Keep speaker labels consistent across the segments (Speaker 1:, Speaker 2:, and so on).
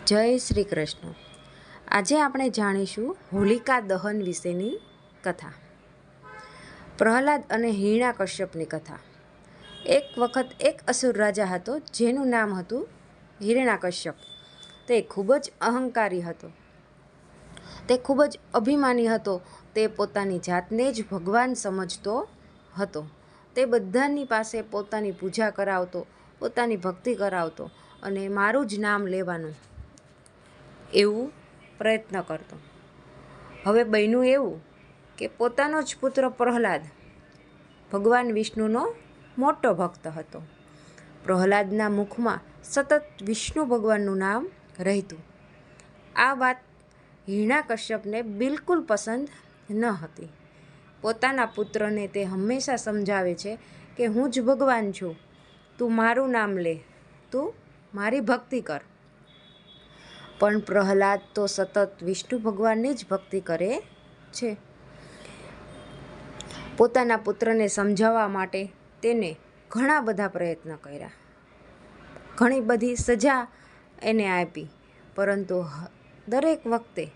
Speaker 1: જય શ્રી કૃષ્ણ। આજે આપણે જાણીશું હોલિકા દહન વિશેની કથા। પ્રહલાદ અને હિરણ્યકશ્યપની કથા। એક વખત એક અસુર રાજા હતો જેનું નામ હતું હિરણ્યકશ્યપ। તે ખૂબ જ અહંકારી હતો, તે ખૂબ જ અભિમાની હતો। તે પોતાની જાતને જ ભગવાન સમજતો હતો। તે બધાની પાસે પોતાની પૂજા કરાવતો, પોતાની ભક્તિ કરાવતો અને મારું જ નામ લેવાનું એવું પ્રયત્ન કરતો। હવે બન્યું એવું કે પોતાનો જ પુત્ર પ્રહલાદ ભગવાન વિષ્ણુનો મોટો ભક્ત હતો। પ્રહલાદના મુખમાં સતત વિષ્ણુ ભગવાનનું નામ રહેતું। આ વાત હિરણ્યકશ્યપને બિલકુલ પસંદ ન હતી। પોતાના પુત્રને તે હંમેશા સમજાવે છે કે હું જ ભગવાન છું, તું મારું નામ લે, તું મારી ભક્તિ કર। પણ પ્રહલાદ તો સતત વિષ્ણુ ભગવાનની જ ભક્તિ કરે છે। પોતાના પુત્રને સમજાવવા માટે તેને ઘણા બધા પ્રયત્ન કર્યા, ઘણી બધી સજા એને આપી, પરંતુ દરેક વખતે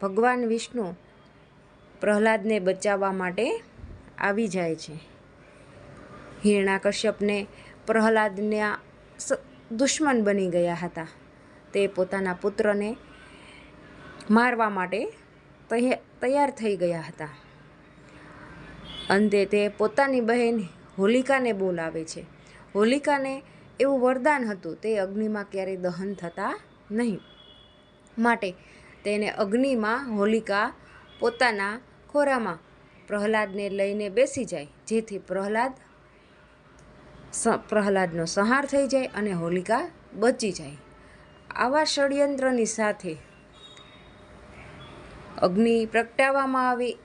Speaker 1: ભગવાન વિષ્ણુ પ્રહલાદને બચાવવા માટે આવી જાય છે। હિરણ્યકશ્યપને પ્રહલાદના દુશ્મન બની ગયા હતા। તે પોતાના પુત્રને મારવા માટે તૈયાર થઈ ગયા હતા। અંતે તે પોતાની બહેન હોલિકાને બોલાવે છે। હોલિકાને એવું વરદાન હતું, તે અગ્નિમાં ક્યારેય દહન થતા નહીં, માટે તેને અગ્નિમાં હોલિકા પોતાના ખોરામાં પ્રહલાદને લઈને બેસી જાય, જેથી પ્રહલાદનો સંહાર થઈ જાય અને હોલિકા બચી જાય। આવા ષડયંત્રની સાથે અગ્નિ પ્રગટાવવામાં આવી,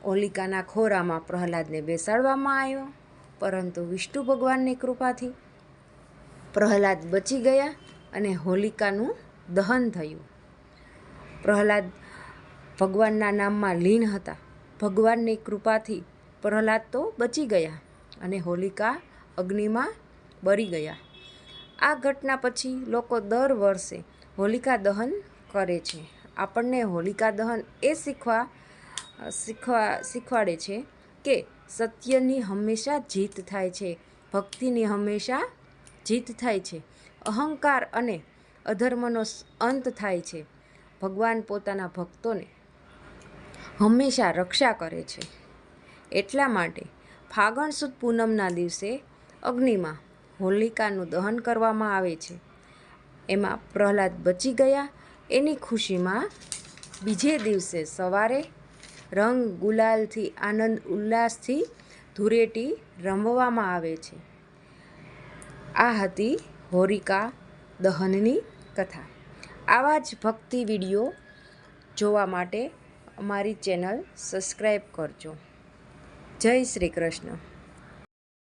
Speaker 1: હોલિકાના ખોરામાં પ્રહલાદને બેસાડવામાં આવ્યો, પરંતુ વિષ્ણુ ભગવાનની કૃપાથી પ્રહલાદ બચી ગયા અને હોલિકાનું દહન થયું। પ્રહલાદ ભગવાનના નામમાં લીન હતા। ભગવાનની કૃપાથી પ્રહલાદ તો બચી ગયા અને હોલિકા અગ્નિમાં બળી ગયા। આ ઘટના પછી લોકો દર વર્ષે હોલિકા દહન કરે છે। આપણને હોલિકા દહન એ શીખવાડે છે કે સત્યની હંમેશા જીત થાય છે, ભક્તિની હંમેશા જીત થાય છે, અહંકાર અને અધર્મનો અંત થાય છે। ભગવાન પોતાના ભક્તોને હંમેશા રક્ષા કરે છે। એટલા માટે ફાગણ સુદ પૂનમના દિવસે અગ્નિમાં હોલિકાનું દહન કરવામાં આવે છે। એમાં પ્રહલાદ બચી ગયા એની ખુશીમાં બીજે દિવસે સવારે રંગ ગુલાલથી, આનંદ ઉલ્લાસથી ધૂળેટી રમવામાં આવે છે। આ હતી હોલિકા દહનની કથા। આવા જ ભક્તિ વિડીયો જોવા માટે અમારી ચેનલ સબસ્ક્રાઈબ કરજો। જય શ્રી કૃષ્ણ।